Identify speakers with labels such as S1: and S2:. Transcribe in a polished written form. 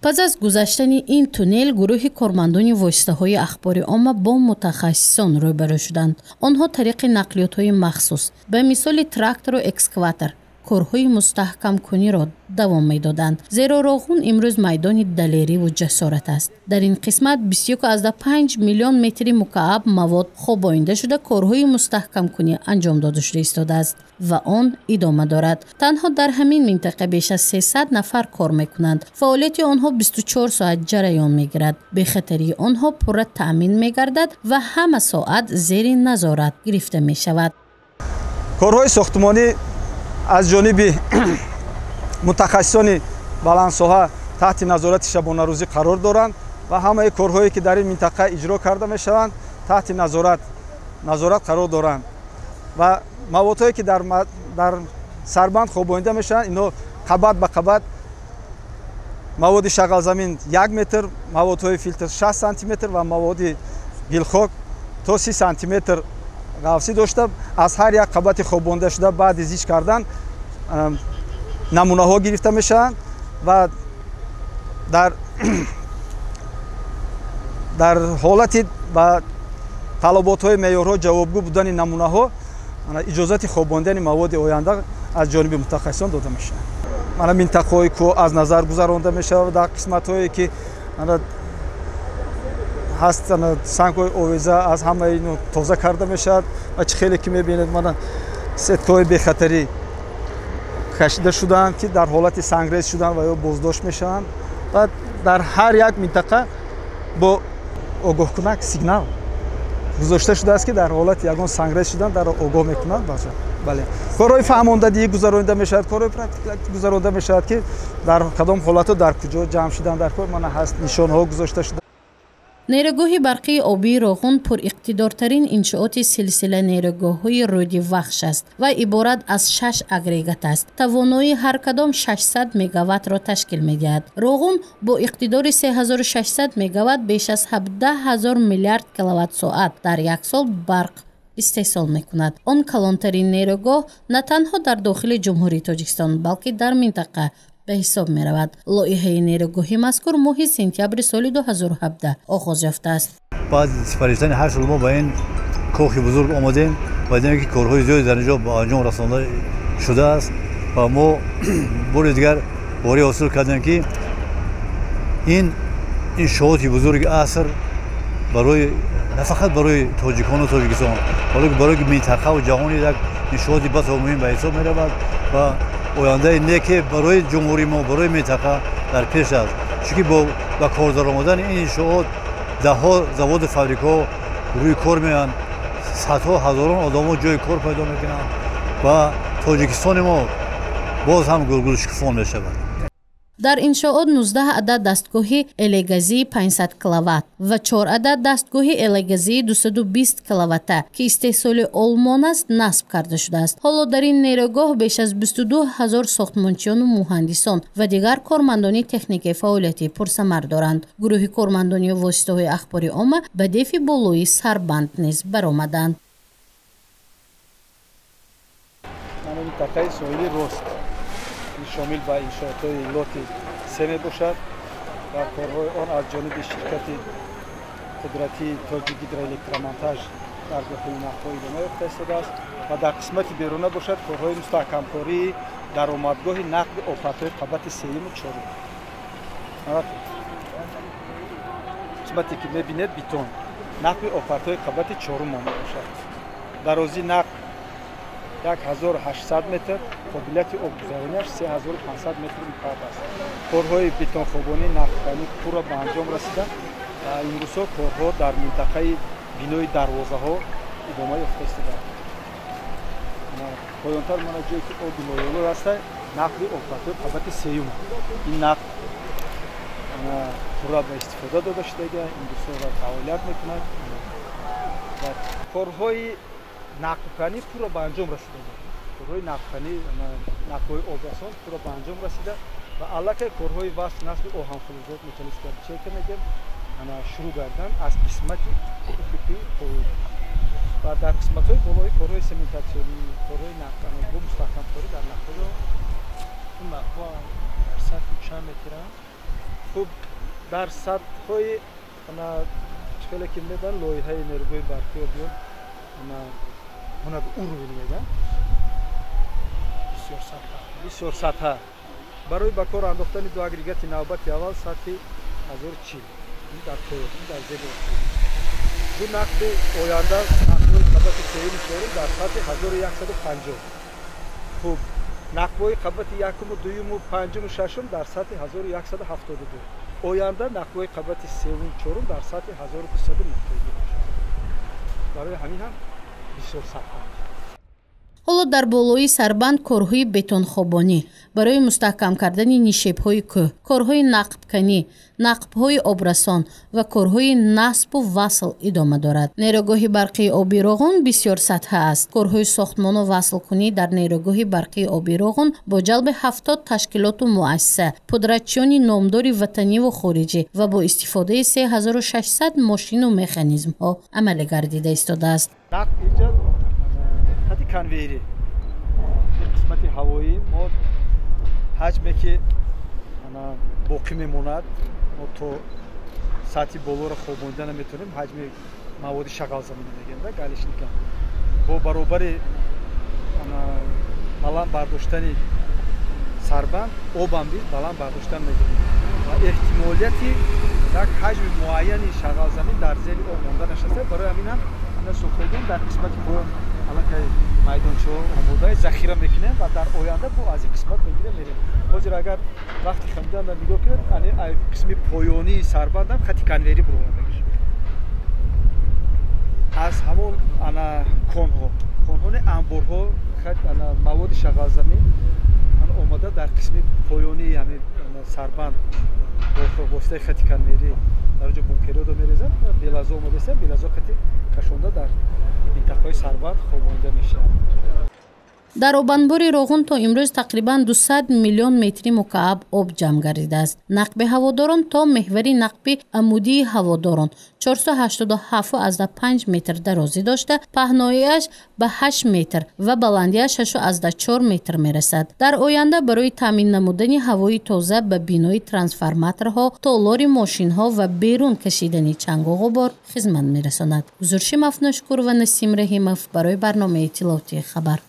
S1: پس از گذشتن این تونل گروه کارمندان واسطه‌های اخباری عامه با متخصصان روبرو شدند. آنها طریق نقلیات‌های مخصوص به مثال تراکتور و اکسکاواتور کارهای مستحکم کنی را دوام می‌دادند. زیرا راغون امروز میدان دلیری و جسارت است. در این قسمت 21.5 میلیون متر مکعب مواد خوابانده شده کارهای مستحکم کنی انجام داده شده ایستاده است و آن ادامه دارد. تنها در همین منطقه بیش از 300 نفر کار می‌کنند. فعالیت آنها 24 ساعت جریان می‌گیرد. به خاطر آنها پر تأمین می‌گردد و همه ساعت زیر نظارت گرفته می‌شود.
S2: کارهای ساختمانی از جانب متخصصان بلندساحه تحت نظارت شبانه روزی قرار دارند و همه کارهایی که در این منطقه اجرا کرده میشوند تحت نظارت قرار دارند و موادهایی که در سربند خوابانده میشوند اینا قبت به قبت مواد شغل زمین 1 متر، موادهای فیلتر 60 سانتی متر و مواد گلخاک تا 30 سانتی متر غوصی داشته. از هر یک قبت خوابانده شده بعد از ایش کردن نمونه ها گرفته میشن و در حالت با طلبات های معیارها جوابگو بودن نمونه ها اجازت خواباندن مواد آینده از جانب متخصصان داده میشه. منطقه هایی که از نظر گذرانده میشه و در قسمت هایی که هست سنگ های آویزه از همه اینو تازه کرده میشد و چه خیلی که میبینید من سیتکای به خطری کشیده شدن که در حالت سنگریز شدن و یا بازداشت میشن و در هر یک منطقه با آگاه کنک سیگنال گذاشته شده است که در حالت یگان سنگریز شدن در آگاه میکنند باشه. بله کارهای فهماندهی گذرانده میشد، کارهای پرکتیک گذرانده میشد که در کدام حالت در کجا جمع شدن در کار من هست نشانه ها گذاشته شده.
S1: نیروگاه برقی آبی راغون پر اقتدارترین انشاءات سلسله نیروگاه‌های رودی وخش است و عبارت از 6 اگریگات است. توانایی هر کدام 600 مگاوات را تشکیل می‌دهد. راغون با اقتدار 3600 مگاوات بیش از 17000 میلیارد کیلووات ساعت در یک سال برق استحصال می‌کند. آن کلانترین نیروگاه نه تنها در داخل جمهوری تاجیکستان بلکه در منطقه به حساب می رود. لایحه نیروگاهی مذکور ماه سپتامبر سال 2017 آغاز یافته است.
S3: بعد سپاریشتن هر سال ما با این کوخ بزرگ آمدیم و دیدیم که کارهای زیادی در اینجا به انجام رسانده شده است و ما بار دیگر باری حاصل کردیم که این انشاءات بزرگ عصر برای نه فقط برای تاجیکان و تاجیکستان بلکه برای منطقه و جهان یک انشاءات بس مهم به حساب می رود و آینده نیک برای جمهوری ما برای منطقه در پیش است. چون با کار درآمدن این انشاءات دهها زواد فابریکا روی کار میان، صدها هزاران آدم جای کار پیدا میکنند و تاجیکستان ما باز هم گلگل شکفان میشود.
S1: در انشاءات 19 عدد دستگاه الگازی 500 کیلووات و 4 عدد دستگاه الگازی 220 کیلووات که استحصال آلمان است نصب کرده شده است. حالا در این نیروگاه بیش از 22000 ساختمانچیان و مهندسان و دیگر کارمندان تکنیکی فعالیتی پرثمر دارند. گروه کارمندان واسطه‌های اخباری عامه به دفع بالای سربند نیز برآمدند.
S2: منطقه ساحلی رست شامل به انشاءات لوت 3 می باشد و کارهای آن از جانب شرکت قدرتی تاجیک هیدروالکترمنتاژ در داخل نقطه‌های ادامه یافته ایستاده است و در قسمت بیرونه باشد کارهای مستحکم کاری در آمدگاه نقد آفت‌های قبت 3 و 4 قسمتی که می‌بینید بیتون نقد آفت‌های قبت 4 مانده باشد. درازی نقد 1800 متر، قابلیت آبگذرانیش 3500 متر مکعب است. کارهای بیتون خوابانی نقدکنی پورا به انجام رسیده و این روزها کارها در منطقه بینای دروازه ها ادامه یافته است. پایانتر من جایی که آب مایلو است نقد آفت‌های قبت 3 این نقد پورا به استفاده داده شده این روزها فعالیت میکند و کارهای نقدکنی پورا به انجام رسیده بود. کارهای نقدکنی نقدهای آبرسان پورا به انجام رسیده و علاقه کارهای وصل نصب آهن فلزات متلسکر چه که میگم شروع کردن از قسمت افقی پایین و در قسمت های بالای کارهای سمنتاسیونی کارهای نقدکنی با مستحکم کاری در نقطه این مقطع در سطح چند متر хуб дар сатҳҳои хеле ки медан лоиҳаи нерӯҳои барқиё биёд уровень меган бисёр сатҳа барои ба кор андохтани ду агрегати навбати аввал сатҳи 1040 дар дар зери ду нақби оянда нақбҳои қабати сеюму чорум дар сатҳи 1150 хуб нақбҳои қабати якуму дуюму панҷуму шашум дар сатҳи 1172 оянда нақбҳои қабати сеюму чорум дар сатҳи 1292 барои ҳамин ҳам бисёр сатҳа.
S1: ҳоло дар болои сарбанд корҳои бетонхобонӣ барои мустаҳкам кардани нишебҳои кӯҳ, корҳои нақбканӣ, нақбҳои обрасон ва корҳои насбу васл идома дорад. нейрогоҳи барқии оби Роғун бисёр сатҳа аст. корҳои сохтмону васлкунӣ дар нейрогоҳи барқии оби Роғун бо ҷалби 70 ташкилоту муассиса, пудратчиёни номдори ватаниву хориҷӣ ва бо истифодаи 3600 мошину механизмҳо амалӣ гардида истодааст.
S2: конвейери қисмати ҳавоӣ мо ҳаҷме ки боқӣ мемонад мо то сатҳи болоро хобонида наметавонем ҳаҷми маводи шағалзамина мегӯянд галишника бо баробари баланд бардоштани сарбанд обам биз баланд бардоштан мегӯем ва эҳтимолияти як ҳаҷми муайяни шағалзамин дар зери об монда нашаста барои ҳамин ҳам сохтагием дар қисмати поён аллакай майдончаҳо омодаи захира мекунем ва дар оянда бо аз ин қисмат мегирем мерем. ҳозир агар вақти хамидан нигоҳ кунед қисми поёнии сарбандам хати конвейери буровардагиш аз ҳамон конҳони амборҳо маводи шағалзамин омода дар қисми поёнии ҳамин сарбанд бо воситаи хати конвейери дар ҷо бункериёдо мерезанд белазо омодаистанд белазо хати кашонда дар минтақаҳои сарбанд хобонида мешавад.
S1: дар обанбори Роғун то имрӯз тақрибан 200 миллион метри мукааб об ҷамъ гардидааст. нақби ҳаводорон то меҳвари нақби амудии ҳаводорон 487.5 метр дарозӣ дошта, паҳноиаш ба 8 метр ва баландиаш 8.4 метр мерасад. дар оянда барои таъмин намудани ҳавои тоза ба бинои трансформаторҳо, толори мошинҳо ва берун кашидани чангу ғубор хизмат мерасонад. гузурши Мафнушкур ва Насим Раҳимов барои барномаи иттилоотии хабар.